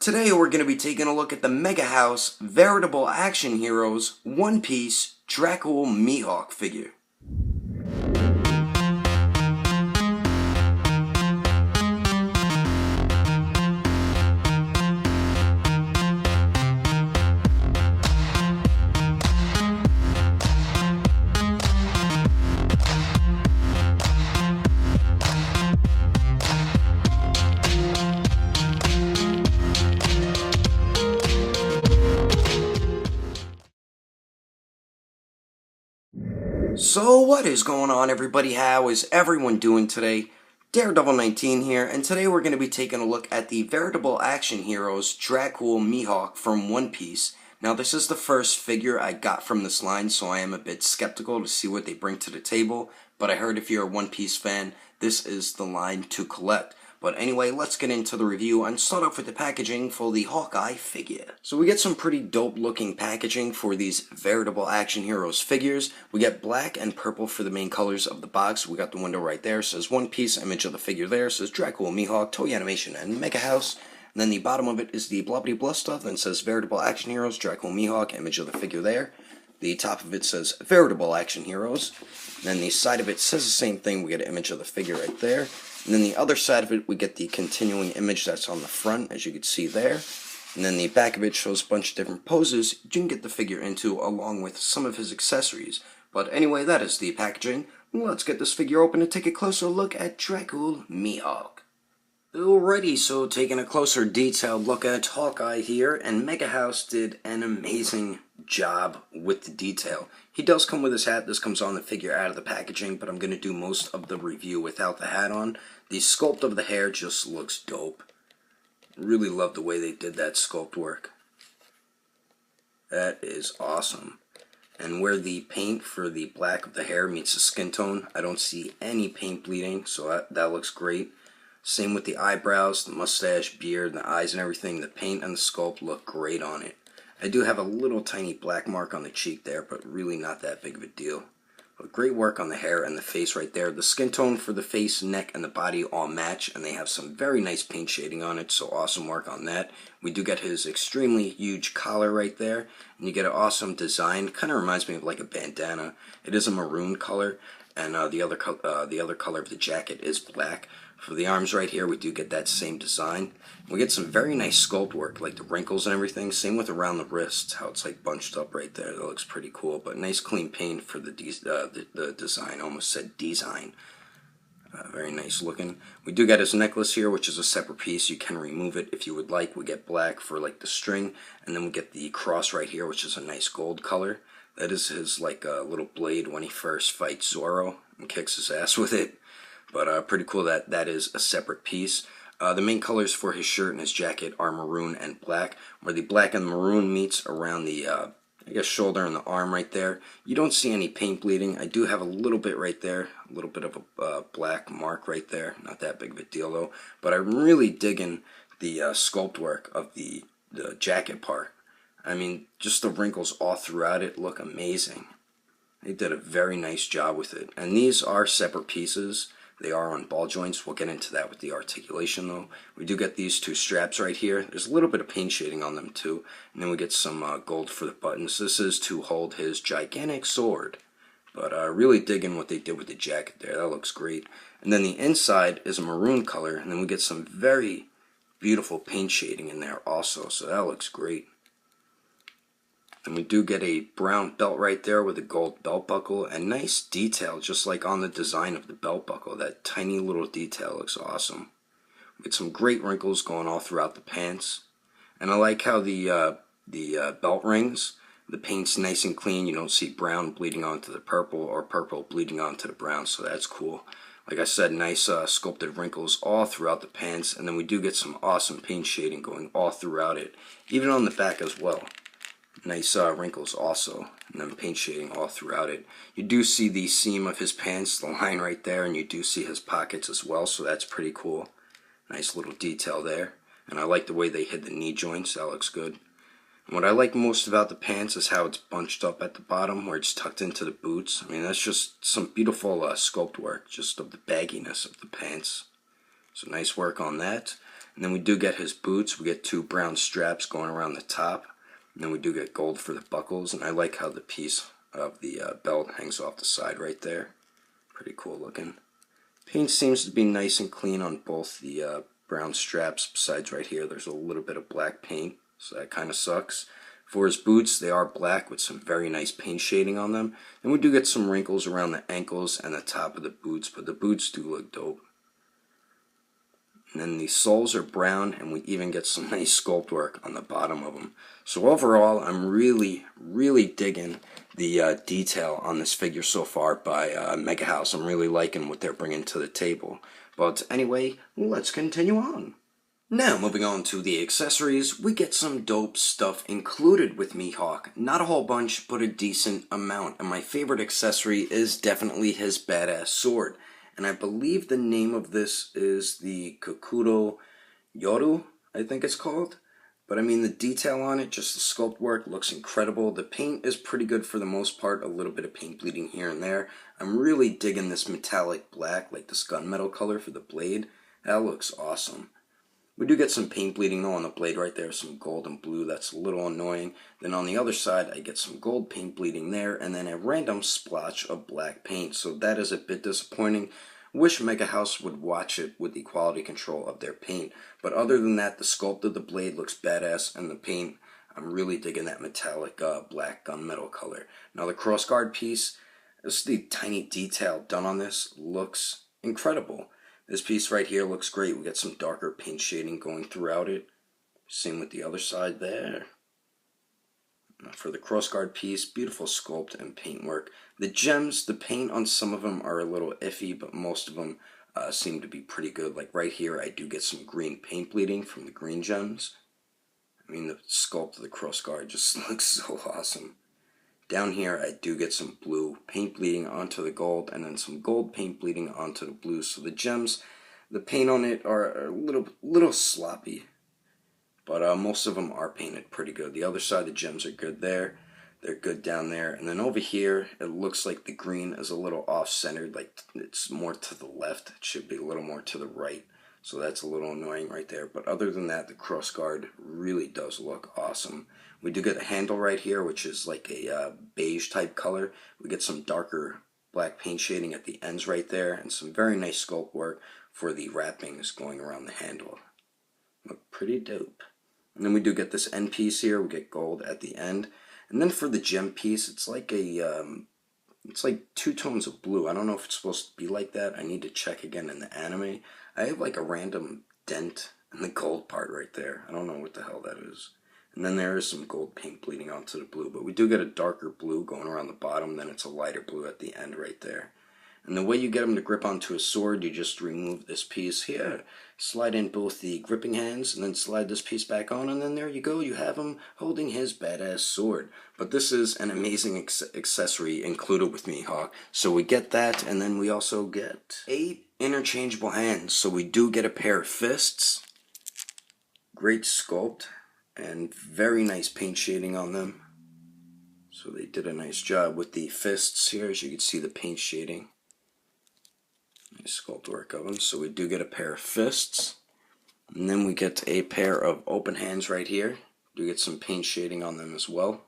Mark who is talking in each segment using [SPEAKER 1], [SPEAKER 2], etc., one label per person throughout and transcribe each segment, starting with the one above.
[SPEAKER 1] Today we're going to be taking a look at the Megahouse Veritable Action Heroes One Piece Dracule Mihawk figure. So what is going on, everybody? How is everyone doing today? Daredevil19 here, and today we're going to be taking a look at the Veritable Action Heroes Dracule Mihawk from One Piece. Now this is the first figure I got from this line, so I am a bit skeptical to see what they bring to the table, but I heard if you're a One Piece fan, this is the line to collect. But anyway, let's get into the review and start off with the packaging for the Hawkeye figure. So we get some pretty dope looking packaging for these Veritable Action Heroes figures. We get black and purple for the main colors of the box. We got the window right there, it says One Piece, image of the figure there, it says Dracule, Mihawk, Toei Animation, and Megahouse. And then the bottom of it is the blobbity blah stuff, and says Veritable Action Heroes, Dracule, Mihawk, image of the figure there. The top of it says Veritable Action Heroes. And then the side of it says the same thing, we get an image of the figure right there. And then the other side of it, we get the continuing image that's on the front, as you can see there. And then the back of it shows a bunch of different poses you can get the figure into, along with some of his accessories. But anyway, that is the packaging. Let's get this figure open and take a closer look at Dracule Mihawk. Alrighty, so taking a closer detailed look at Hawkeye here, and Megahouse did an amazing job with the detail. He does come with his hat. This comes on the figure out of the packaging, but I'm going to do most of the review without the hat on. The sculpt of the hair just looks dope. Really love the way they did that sculpt work. That is awesome. And where the paint for the black of the hair meets the skin tone, I don't see any paint bleeding, so that looks great. Same with the eyebrows, the mustache, beard, the eyes and everything. The paint and the sculpt look great on it. I do have a little tiny black mark on the cheek there, but really not that big of a deal. But great work on the hair and the face right there. The skin tone for the face, neck, and the body all match, and they have some very nice paint shading on it, so awesome work on that. We do get his extremely huge collar right there, and you get an awesome design. Kind of reminds me of like a bandana. It is a maroon color, and the other color of the jacket is black. For the arms right here, we do get that same design. We get some very nice sculpt work, like the wrinkles and everything. Same with around the wrists, how it's like bunched up right there. That looks pretty cool. But nice clean paint for the design. Almost said design. Very nice looking. We do get his necklace here, which is a separate piece. You can remove it if you would like. We get black for like the string. And then we get the cross right here, which is a nice gold color. That is his like little blade when he first fights Zoro and kicks his ass with it. But pretty cool that is a separate piece. The main colors for his shirt and his jacket are maroon and black, where the black and the maroon meets around the, I guess, shoulder and the arm right there. You don't see any paint bleeding. I do have a little bit right there, a little bit of a black mark right there. Not that big of a deal, though. But I'm really digging the sculpt work of the jacket part. I mean, just the wrinkles all throughout it look amazing. They did a very nice job with it. And these are separate pieces. They are on ball joints. We'll get into that with the articulation, though. We do get these two straps right here. There's a little bit of paint shading on them, too. And then we get some gold for the buttons. This is to hold his gigantic sword. But really digging what they did with the jacket there. That looks great. And then the inside is a maroon color. And then we get some very beautiful paint shading in there also. So that looks great. And we do get a brown belt right there with a gold belt buckle and nice detail, just like on the design of the belt buckle. That tiny little detail looks awesome. We get some great wrinkles going all throughout the pants. And I like how the belt rings, the paint's nice and clean. You don't see brown bleeding onto the purple or purple bleeding onto the brown, so that's cool. Like I said, nice sculpted wrinkles all throughout the pants. And then we do get some awesome paint shading going all throughout it, even on the back as well. Nice wrinkles also, and then paint shading all throughout it. You do see the seam of his pants, the line right there, and you do see his pockets as well, so that's pretty cool. Nice little detail there. And I like the way they hid the knee joints, that looks good. And what I like most about the pants is how it's bunched up at the bottom, where it's tucked into the boots. I mean, that's just some beautiful sculpt work, just of the bagginess of the pants. So nice work on that. And then we do get his boots. We get 2 brown straps going around the top. And then we do get gold for the buckles. And I like how the piece of the belt hangs off the side right there. Pretty cool looking. Paint seems to be nice and clean on both the brown straps. Besides right here, there's a little bit of black paint. So that kind of sucks. For his boots, they are black with some very nice paint shading on them. And we do get some wrinkles around the ankles and the top of the boots. But the boots do look dope. And then the soles are brown, and we even get some nice sculpt work on the bottom of them. So overall, I'm really, really digging the detail on this figure so far by Megahouse. I'm really liking what they're bringing to the table. But anyway, let's continue on. Now, moving on to the accessories, we get some dope stuff included with Mihawk. Not a whole bunch, but a decent amount. And my favorite accessory is definitely his badass sword. And I believe the name of this is the Kokuro Yoru, I think it's called. But I mean, the detail on it, just the sculpt work, looks incredible. The paint is pretty good for the most part, a little bit of paint bleeding here and there. I'm really digging this metallic black, like this gunmetal color for the blade. That looks awesome. We do get some paint bleeding though on the blade right there, some gold and blue, that's a little annoying. Then on the other side, I get some gold paint bleeding there, and then a random splotch of black paint, so that is a bit disappointing. Wish Megahouse would watch it with the quality control of their paint. But other than that, the sculpt of the blade looks badass, and the paint, I'm really digging that metallic black gunmetal color. Now the crossguard piece, just the tiny detail done on this looks incredible. This piece right here looks great. We get some darker paint shading going throughout it. Same with the other side there. Now for the crossguard piece, beautiful sculpt and paint work. The gems, the paint on some of them are a little iffy, but most of them seem to be pretty good. Like right here, I do get some green paint bleeding from the green gems. I mean, the sculpt of the crossguard just looks so awesome. Down here, I do get some blue paint bleeding onto the gold, and then some gold paint bleeding onto the blue. So the gems, the paint on it are a little sloppy, but most of them are painted pretty good. The other side, the gems are good there. They're good down there. And then over here, it looks like the green is a little off-centered, like it's more to the left. It should be a little more to the right. So that's a little annoying right there. But other than that, the crossguard really does look awesome. We do get a handle right here, which is like a beige type color. We get some darker black paint shading at the ends right there, and some very nice sculpt work for the wrappings going around the handle. Look pretty dope. And then we do get this end piece here. We get gold at the end. And then for the gem piece, it's like it's like 2 tones of blue. I don't know if it's supposed to be like that. I need to check again in the anime. I have like a random dent in the gold part right there. I don't know what the hell that is. And then there is some gold paint bleeding onto the blue. But we do get a darker blue going around the bottom. Then it's a lighter blue at the end right there. And the way you get them to grip onto a sword, you just remove this piece here. Slide in both the gripping hands, and then slide this piece back on. And then there you go. You have him holding his badass sword. But this is an amazing accessory included with Mihawk. So we get that, and then we also get 8 interchangeable hands. So we do get a pair of fists. Great sculpt. And very nice paint shading on them. So they did a nice job with the fists here. As you can see the paint shading. Nice sculpt work of them. So we do get a pair of fists. And then we get a pair of open hands right here. Do get some paint shading on them as well.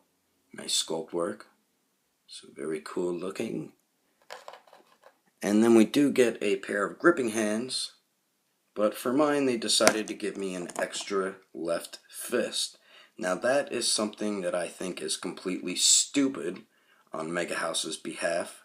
[SPEAKER 1] Nice sculpt work. So very cool looking. And then we do get a pair of gripping hands. But for mine, they decided to give me an extra left fist. Now that is something that I think is completely stupid on Megahouse's behalf.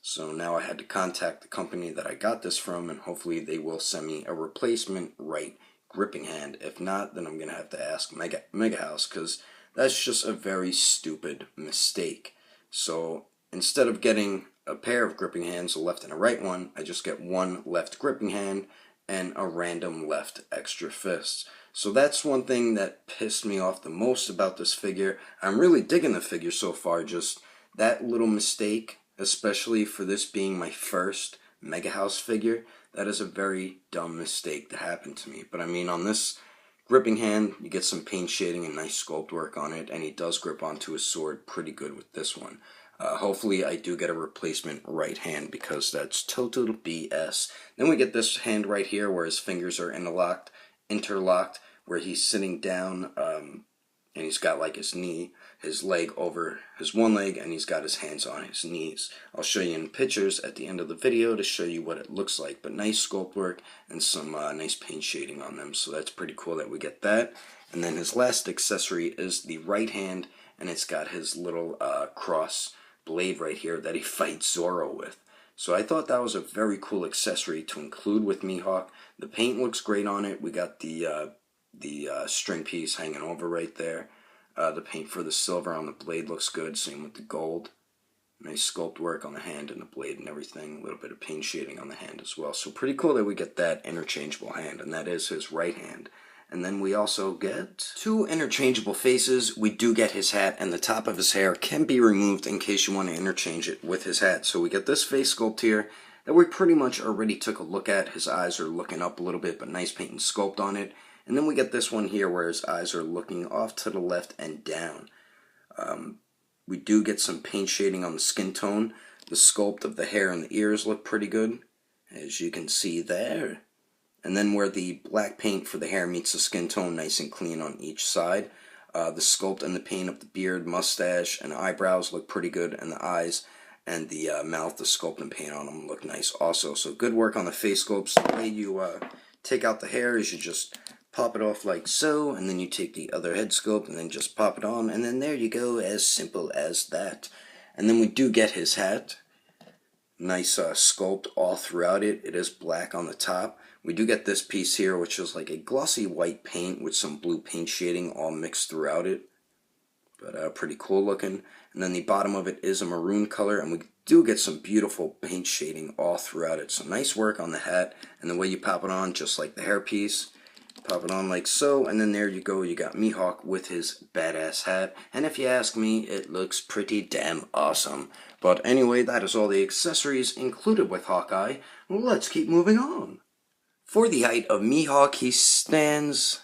[SPEAKER 1] So now I had to contact the company that I got this from, and hopefully they will send me a replacement right gripping hand. If not, then I'm going to have to ask Megahouse, because that's just a very stupid mistake. So instead of getting a pair of gripping hands, a left and a right one, I just get one left gripping hand and a random left extra fist. So that's one thing that pissed me off the most about this figure. I'm really digging the figure so far, just that little mistake, especially for this being my first Megahouse figure, that is a very dumb mistake to happen to me. But I mean, on this gripping hand, you get some paint shading and nice sculpt work on it, and he does grip onto his sword pretty good with this one. Hopefully I do get a replacement right hand, because that's total BS. Then we get this hand right here where his fingers are interlocked, interlocked where he's sitting down, and he's got like his leg over his one leg, and he's got his hands on his knees. I'll show you in pictures at the end of the video to show you what it looks like, but nice sculpt work and some nice paint shading on them, so that's pretty cool that we get that. And then his last accessory is the right hand, and it's got his little cross blade right here that he fights Zorro with. So I thought that was a very cool accessory to include with Mihawk. The paint looks great on it. We got the string piece hanging over right there. The paint for the silver on the blade looks good, same with the gold. Nice sculpt work on the hand and the blade and everything. A little bit of paint shading on the hand as well. So pretty cool that we get that interchangeable hand, and that is his right hand. And then we also get 2 interchangeable faces. We do get his hat, and the top of his hair can be removed in case you want to interchange it with his hat. So we get this face sculpt here that we pretty much already took a look at. His eyes are looking up a little bit, but nice paint and sculpt on it. And then we get this one here where his eyes are looking off to the left and down. We do get some paint shading on the skin tone. The sculpt of the hair and the ears look pretty good, as you can see there. And then where the black paint for the hair meets the skin tone, nice and clean on each side. The sculpt and the paint of the beard, mustache, and eyebrows look pretty good, and the eyes and the mouth, the sculpt and paint on them look nice also. So good work on the face sculpts. The way you take out the hair is you just pop it off like so, and then you take the other head sculpt and then just pop it on, and then there you go, as simple as that. And then we do get his hat. Nice sculpt all throughout it. It is black on the top. We do get this piece here, which is like a glossy white paint with some blue paint shading all mixed throughout it. But pretty cool looking. And then the bottom of it is a maroon color, and we do get some beautiful paint shading all throughout it. So nice work on the hat, and the way you pop it on, just like the hairpiece. Pop it on like so, and then there you go, you got Mihawk with his badass hat. And if you ask me, it looks pretty damn awesome. But anyway, that is all the accessories included with Hawkeye. Let's keep moving on. For the height of Mihawk, he stands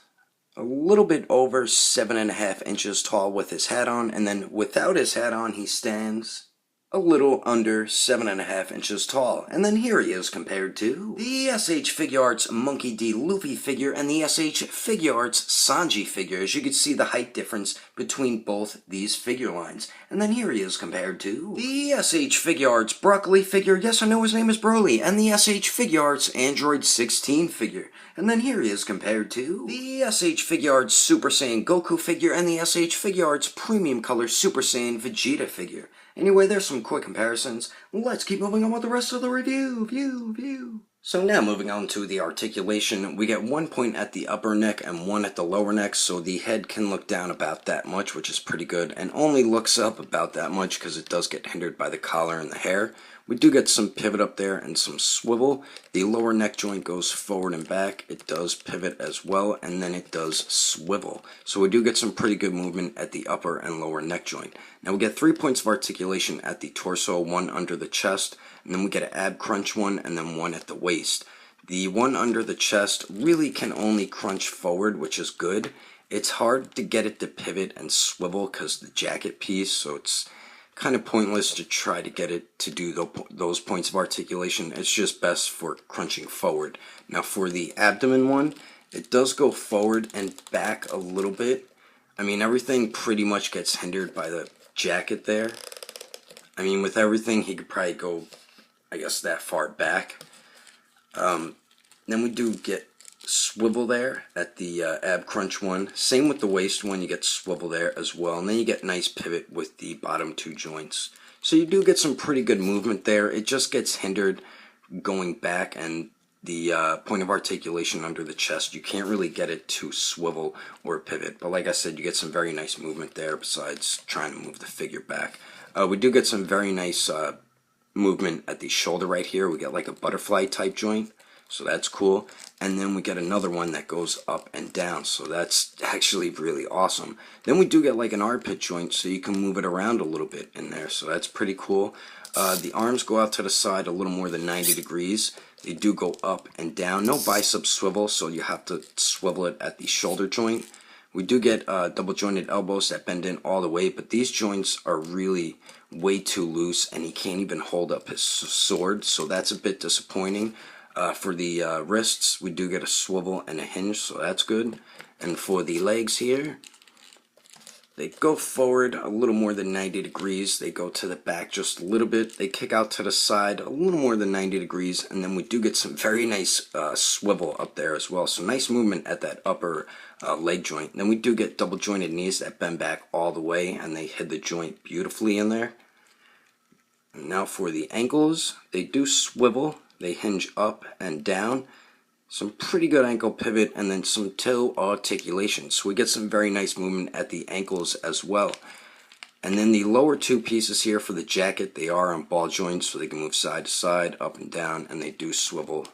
[SPEAKER 1] a little bit over 7.5 inches tall with his hat on, and then without his hat on, he stands a little under 7.5 inches tall. And then here he is compared to the SH Figuarts Monkey D. Luffy figure and the SH Figuarts Sanji figure. As you can see the height difference between both these figure lines. And then here he is compared to the SH Figuarts Broccoli figure. Yes, I know his name is Broly. And the SH Figuarts Android 16 figure. And then here he is compared to the SH Figuarts Super Saiyan Goku figure and the SH Figuarts Premium Color Super Saiyan Vegeta figure. Anyway, there's some quick comparisons. Let's keep moving on with the rest of the review. So now moving on to the articulation, we get 1 point at the upper neck and 1 at the lower neck, so the head can look down about that much, which is pretty good, and only looks up about that much because it does get hindered by the collar and the hair. We do get some pivot up there and some swivel. The lower neck joint goes forward and back. It does pivot as well, and then it does swivel. So we do get some pretty good movement at the upper and lower neck joint. Now we get 3 points of articulation at the torso, 1 under the chest, and then we get an ab crunch 1, and then 1 at the waist. The 1 under the chest really can only crunch forward, which is good. It's hard to get it to pivot and swivel because the jacket piece, so it's kind of pointless to try to get it to do those points of articulation. It's just best for crunching forward. Now for the abdomen one, it does go forward and back a little bit. I mean, everything pretty much gets hindered by the jacket there. I mean, with everything, he could probably go, I guess, that far back. Then we do get swivel there at the ab crunch one. Same with the waist one, you get swivel there as well. And then you get nice pivot with the bottom 2 joints. So you do get some pretty good movement there. It just gets hindered going back, and the point of articulation under the chest, you can't really get it to swivel or pivot. But like I said, you get some very nice movement there besides trying to move the figure back. We do get some very nice movement at the shoulder right here. We get like a butterfly type joint. So that's cool. And then we get another one that goes up and down. So that's actually really awesome. Then we do get like an armpit joint, so you can move it around a little bit in there. So that's pretty cool. The arms go out to the side a little more than 90 degrees. They do go up and down. No bicep swivel, so you have to swivel it at the shoulder joint. We do get double jointed elbows that bend in all the way, but these joints are really way too loose, and he can't even hold up his sword, so that's a bit disappointing. For the wrists, we do get a swivel and a hinge, so that's good. And for the legs here, they go forward a little more than 90 degrees. They go to the back just a little bit. They kick out to the side a little more than 90 degrees. And then we do get some very nice swivel up there as well. So nice movement at that upper leg joint. And then we do get double jointed knees that bend back all the way. And they hit the joint beautifully in there. And now for the ankles, they do swivel. They hinge up and down. Some pretty good ankle pivot, and then some toe articulation. So we get some very nice movement at the ankles as well. And then the lower two pieces here for the jacket, they are on ball joints, so they can move side to side, up and down, and they do swivel,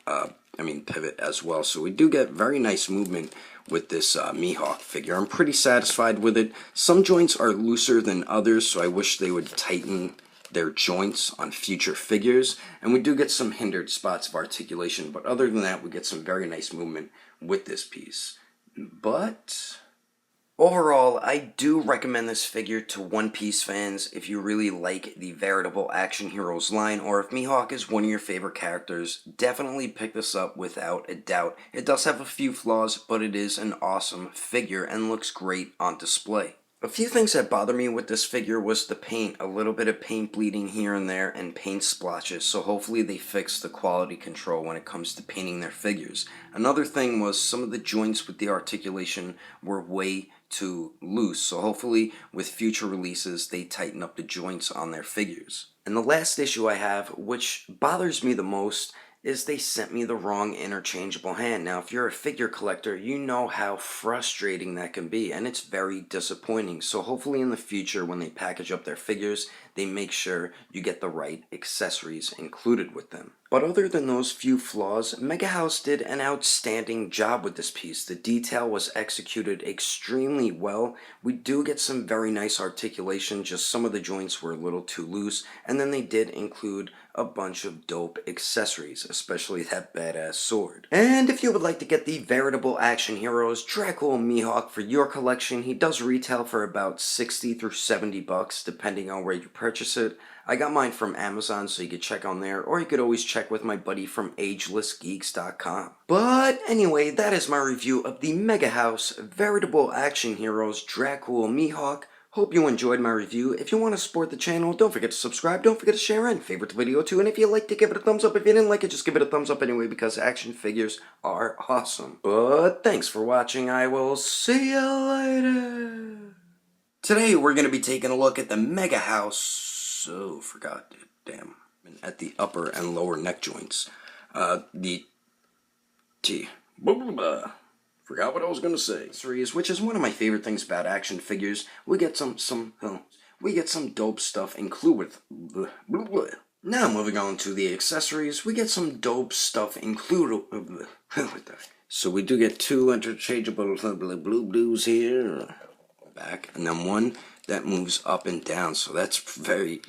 [SPEAKER 1] pivot as well. So we do get very nice movement with this Mihawk figure. I'm pretty satisfied with it. Some joints are looser than others, so I wish they would tighten their joints on future figures, and we do get some hindered spots of articulation, but other than that we get some very nice movement with this piece. But overall, I do recommend this figure to One Piece fans if you really like the Veritable Action Heroes line, or if Mihawk is one of your favorite characters, definitely pick this up without a doubt. It does have a few flaws, but it is an awesome figure and looks great on display. A few things that bother me with this figure was the paint, a little bit of paint bleeding here and there, and paint splotches, so hopefully they fix the quality control when it comes to painting their figures. Another thing was some of the joints with the articulation were way too loose, so hopefully with future releases they tighten up the joints on their figures. And the last issue I have, which bothers me the most, is they sent me the wrong interchangeable hand. Now, if you're a figure collector, you know how frustrating that can be, and it's very disappointing. So hopefully in the future, when they package up their figures, they make sure you get the right accessories included with them. But other than those few flaws, Megahouse did an outstanding job with this piece. The detail was executed extremely well. We do get some very nice articulation, just some of the joints were a little too loose, and then they did include a bunch of dope accessories, especially that badass sword. And if you would like to get the Veritable Action Heroes Dracule Mihawk for your collection, he does retail for about 60 through 70 bucks, depending on where you purchase it. I got mine from Amazon, so you could check on there, or you could always check with my buddy from agelessgeeks.com. But anyway, that is my review of the Megahouse Veritable Action Heroes Dracule Mihawk. Hope you enjoyed my review. If you want to support the channel, don't forget to subscribe, don't forget to share, and favorite the video too. And if you liked it, give it a thumbs up. If you didn't like it, just give it a thumbs up anyway, because action figures are awesome. But thanks for watching. I will see you later. Today we're going to be taking a look at the Megahouse. So, forgot, damn, at the upper and lower neck joints. Forgot what I was gonna say. Which is one of my favorite things about action figures. We get some dope stuff included. Now moving on to the accessories, we get some dope stuff included. So we do get two interchangeable blue blues here, back, and then one that moves up and down. So that's very